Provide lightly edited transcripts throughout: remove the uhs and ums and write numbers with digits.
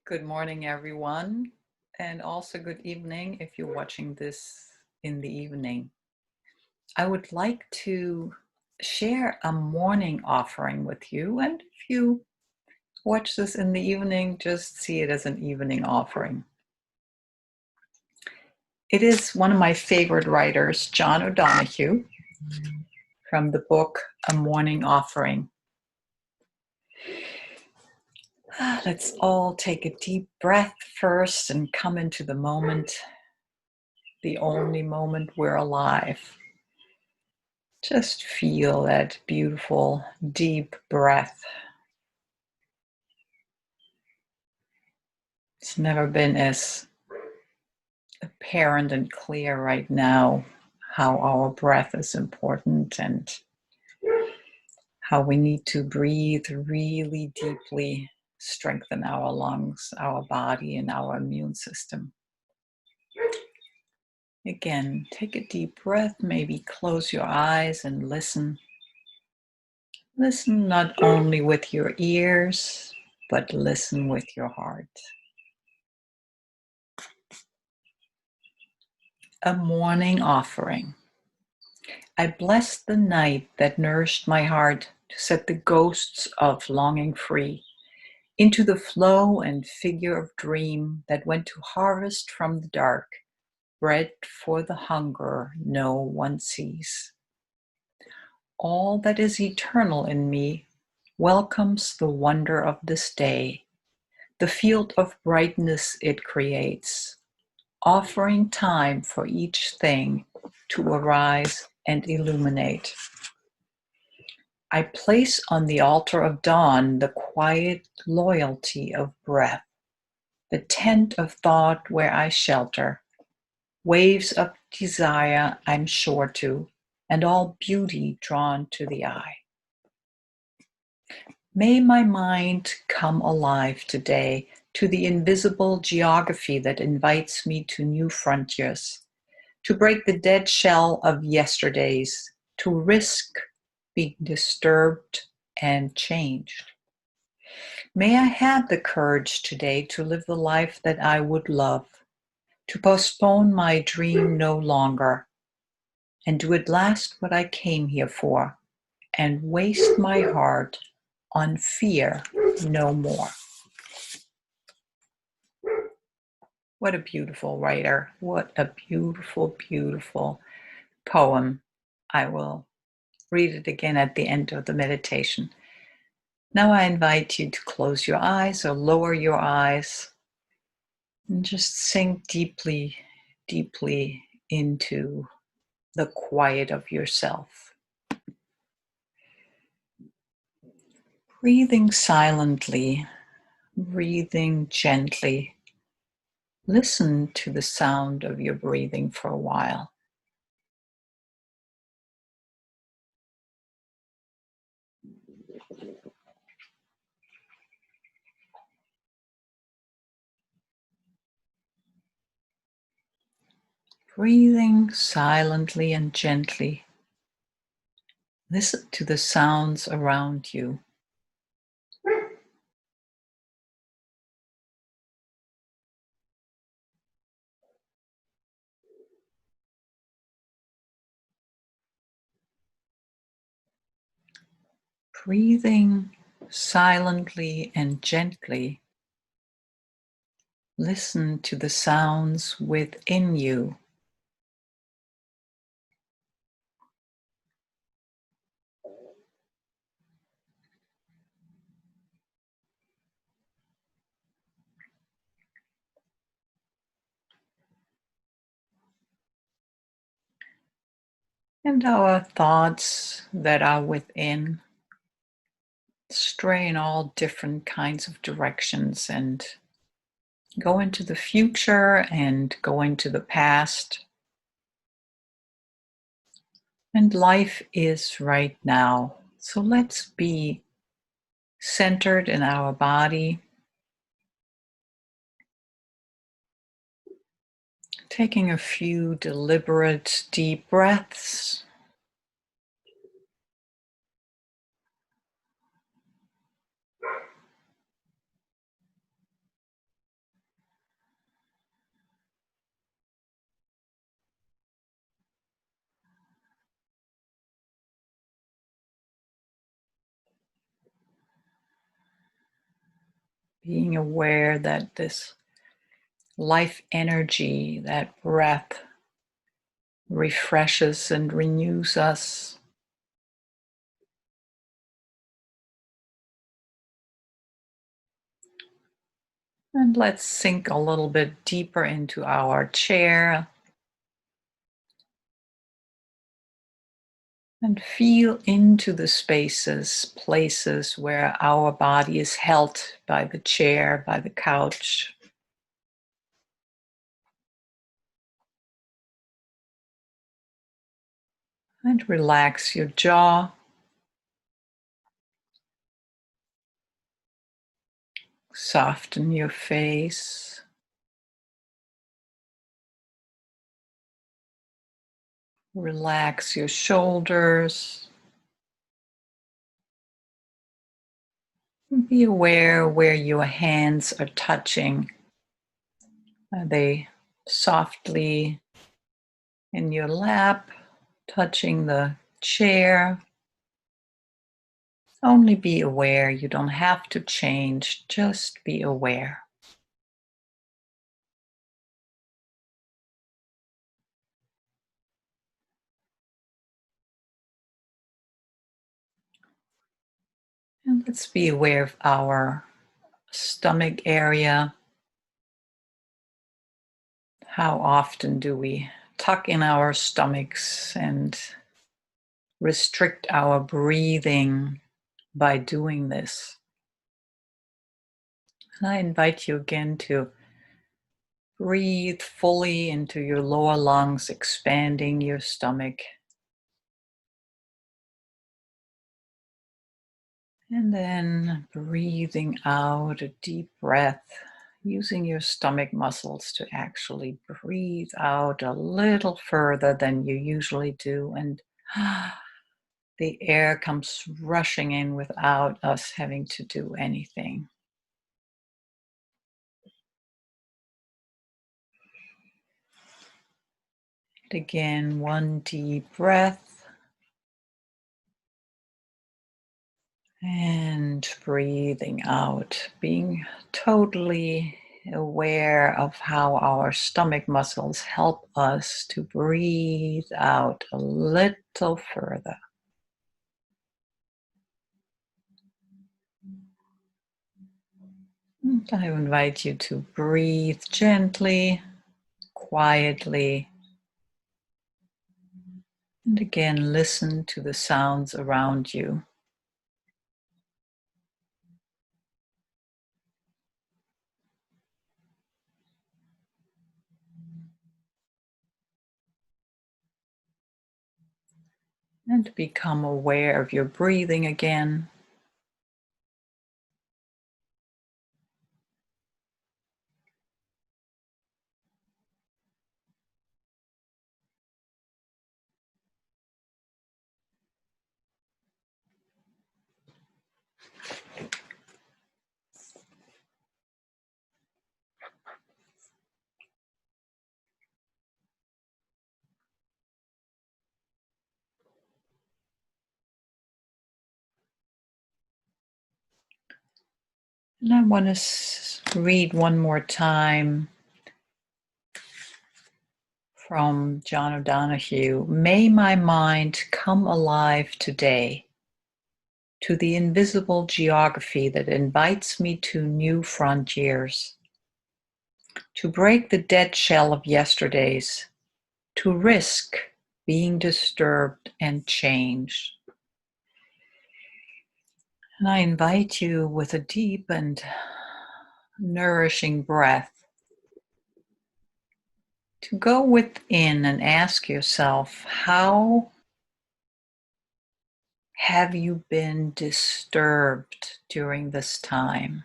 Good morning, everyone, and also good evening if you're watching this in the evening. I would like to share a morning offering with you, and if you watch this in the evening, just see it as an evening offering. It is one of my favorite writers, John O'Donohue, from the book A Morning Offering. Let's all take a deep breath first and come into the moment, the only moment we're alive. Just feel that beautiful, deep breath. It's never been as apparent and clear right now how our breath is important and how we need to breathe really deeply, strengthen our lungs, our body, and our immune system. Again, take a deep breath, maybe close your eyes and listen. Listen not only with your ears, but listen with your heart. A morning offering. I bless the night that nourished my heart to set the ghosts of longing free into the flow and figure of dream that went to harvest from the dark, bread for the hunger no one sees. All that is eternal in me welcomes the wonder of this day, the field of brightness it creates, offering time for each thing to arise and illuminate. I place on the altar of dawn the quiet loyalty of breath, the tent of thought where I shelter, waves of desire I'm sure to, and all beauty drawn to the eye. May my mind come alive today to the invisible geography that invites me to new frontiers, to break the dead shell of yesterdays, to risk being disturbed and changed. May I have the courage today to live the life that I would love, to postpone my dream no longer, and do at last what I came here for, and waste my heart on fear no more. What a beautiful writer. What a beautiful, beautiful poem. I will read it again at the end of the meditation. Now I invite you to close your eyes or lower your eyes and just sink deeply, deeply into the quiet of yourself. Breathing silently, breathing gently. Listen to the sound of your breathing for a while. Breathing silently and gently. Listen to the sounds around you. Breathing silently and gently. Listen to the sounds within you. And our thoughts that are within stray in all different kinds of directions and go into the future and go into the past. And life is right now. So let's be centered in our body, taking a few deliberate deep breaths. being aware that this life energy, that breath, refreshes and renews us. And let's sink a little bit deeper into our chair and feel into the spaces, places where our body is held by the chair, by the couch. And relax your jaw, soften your face, relax your shoulders. Be aware where your hands are touching. Are they softly in your lap, touching the chair? Only be aware. You don't have to change, just be aware. And let's be aware of our stomach area. How often do we tuck in our stomachs and restrict our breathing by doing this? And I invite you again to breathe fully into your lower lungs, expanding your stomach. And then breathing out a deep breath, using your stomach muscles to actually breathe out a little further than you usually do. And the air comes rushing in without us having to do anything. And again, one deep breath. And breathing out, being totally aware of how our stomach muscles help us to breathe out a little further. And I invite you to breathe gently, quietly, and again listen to the sounds around you. And become aware of your breathing again. And I want to read one more time from John O'Donohue. May my mind come alive today to the invisible geography that invites me to new frontiers, to break the dead shell of yesterdays, to risk being disturbed and changed. And I invite you with a deep and nourishing breath to go within and ask yourself, how have you been disturbed during this time?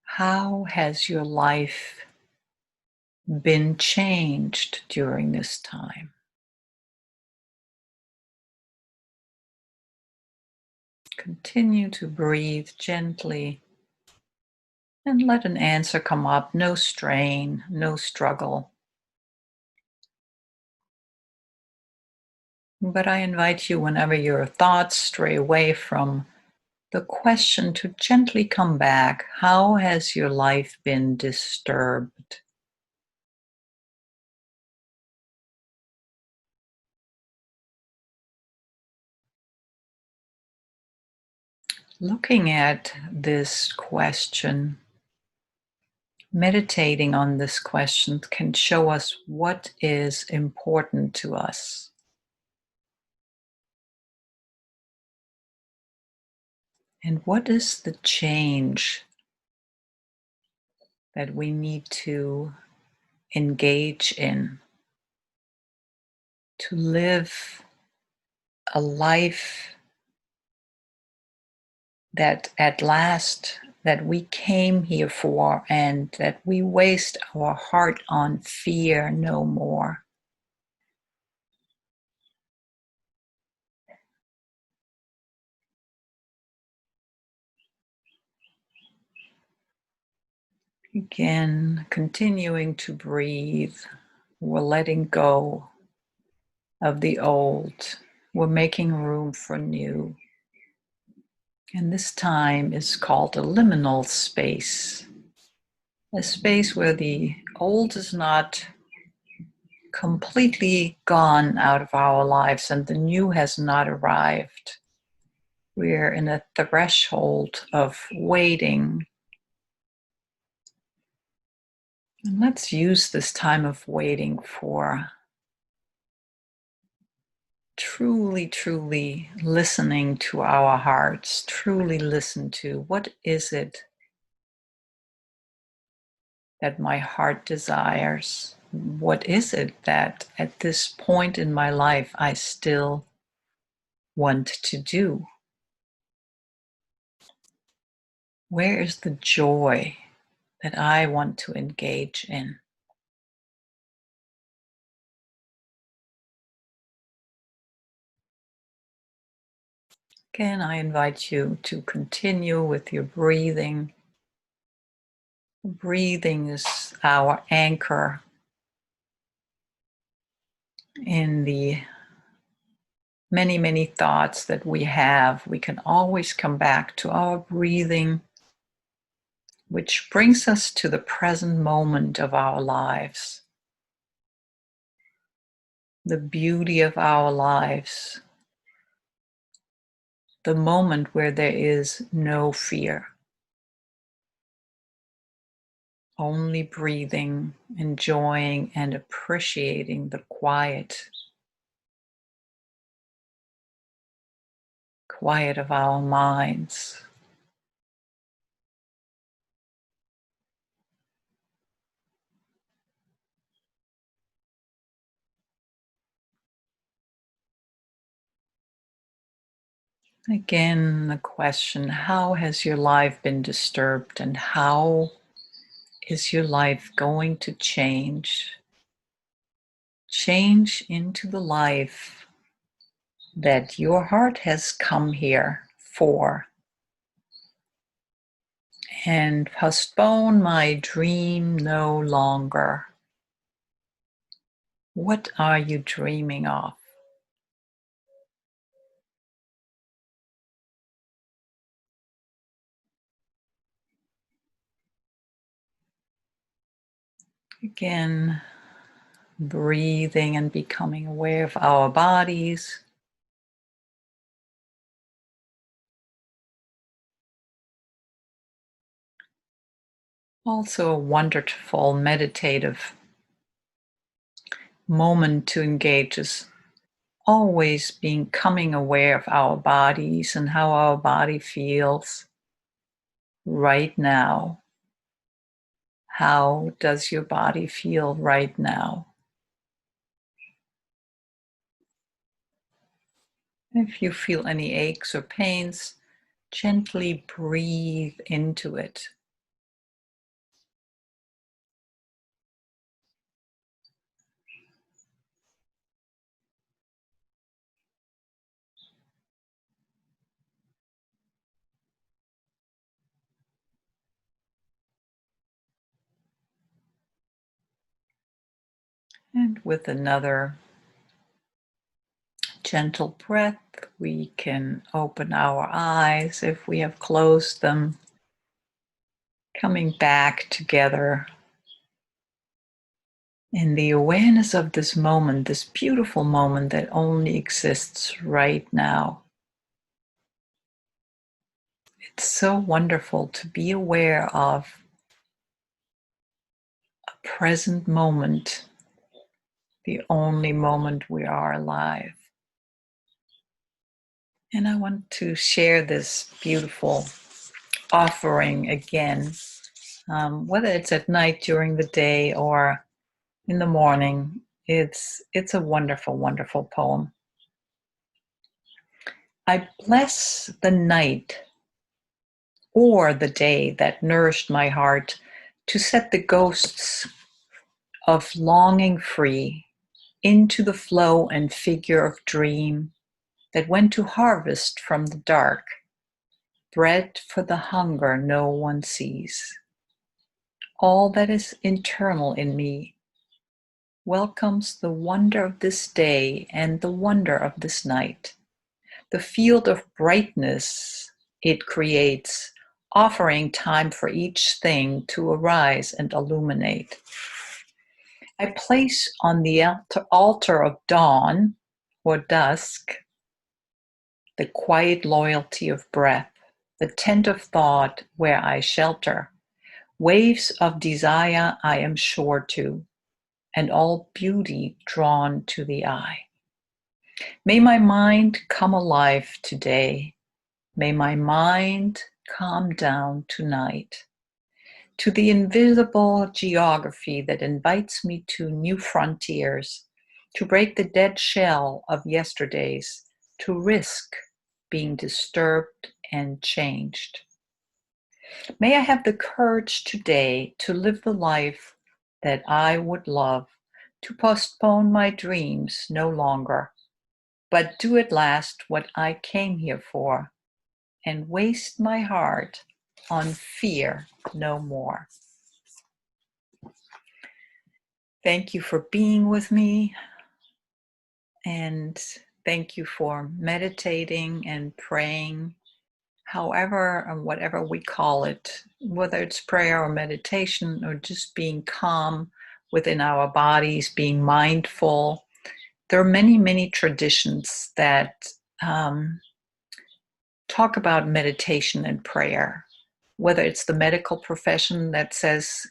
How has your life been changed during this time? Continue to breathe gently and let an answer come up. No strain, no struggle. But I invite you, whenever your thoughts stray away from the question to gently come back: how has your life been disturbed? Looking at this question, meditating on this question can show us what is important to us and what is the change that we need to engage in to live a life that at last that we came here for, and that we waste our heart on fear no more. Again, continuing to breathe. We're letting go of the old. We're making room for new. And this time is called a liminal space, a space where the old is not completely gone out of our lives and the new has not arrived. We're in a threshold of waiting. And let's use this time of waiting for truly listening to our hearts, truly listen to what is it that my heart desires? What is it that at this point in my life I still want to do? Where is the joy that I want to engage in? Again, I invite you to continue with your breathing. Breathing is our anchor in the many thoughts that we have. We can always come back to our breathing, which brings us to the present moment of our lives, the beauty of our lives, the moment where there is no fear, only breathing, enjoying and appreciating the quiet of our minds. Again, the question: how has your life been disturbed, and how is your life going to change? Change into the life that your heart has come here for. And postpone my dream no longer. What are you dreaming of? Again, breathing and becoming aware of our bodies. Also a wonderful meditative moment to engage is always becoming aware of our bodies and how our body feels right now. How does your body feel right now? If you feel any aches or pains, gently breathe into it. And with another gentle breath. We can open our eyes if we have closed them, coming back together in the awareness of this moment, this beautiful moment that only exists right now. It's so wonderful to be aware of a present moment, the only moment we are alive. And I want to share this beautiful offering again, whether it's at night, during the day, or in the morning. It's a wonderful, wonderful poem. I bless the night or the day that nourished my heart to set the ghosts of longing free into the flow and figure of dream that went to harvest from the dark, bread for the hunger no one sees. All that is internal in me welcomes the wonder of this day and the wonder of this night. The field of brightness it creates, offering time for each thing to arise and illuminate. I place on the altar of dawn or dusk the quiet loyalty of breath, the tent of thought where I shelter, waves of desire I am sure to, and all beauty drawn to the eye. May my mind come alive today. May my mind calm down tonight to the invisible geography that invites me to new frontiers, to break the dead shell of yesterdays, to risk being disturbed and changed. May I have the courage today to live the life that I would love, to postpone my dreams no longer, but do at last what I came here for, and waste my heart on fear no more. Thank you for being with me, and thank you for meditating and praying, however and whatever we call it, whether it's prayer or meditation or just being calm within our bodies, being mindful. There are many, many traditions that talk about meditation and prayer, whether it's the medical profession that says,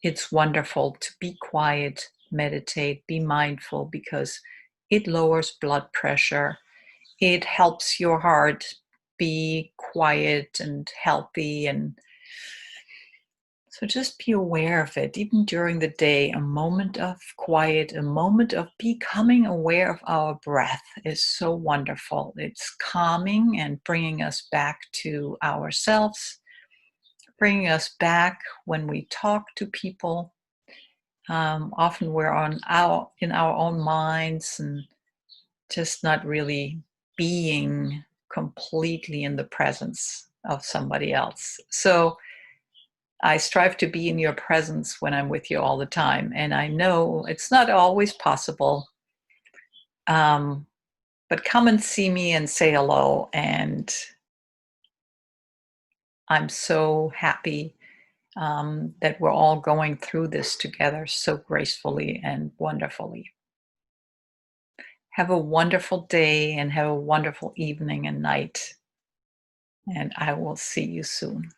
it's wonderful to be quiet, meditate, be mindful, because it lowers blood pressure. It helps your heart be quiet and healthy. And so just be aware of it, even during the day. A moment of quiet, a moment of becoming aware of our breath is so wonderful. It's calming and bringing us back to ourselves, bringing us back when we talk to people. Often we're in our own minds and just not really being completely in the presence of somebody else. So I strive to be in your presence when I'm with you all the time. And I know it's not always possible, but come and see me and say hello. And I'm so happy that we're all going through this together so gracefully and wonderfully. Have a wonderful day and have a wonderful evening and night. And I will see you soon.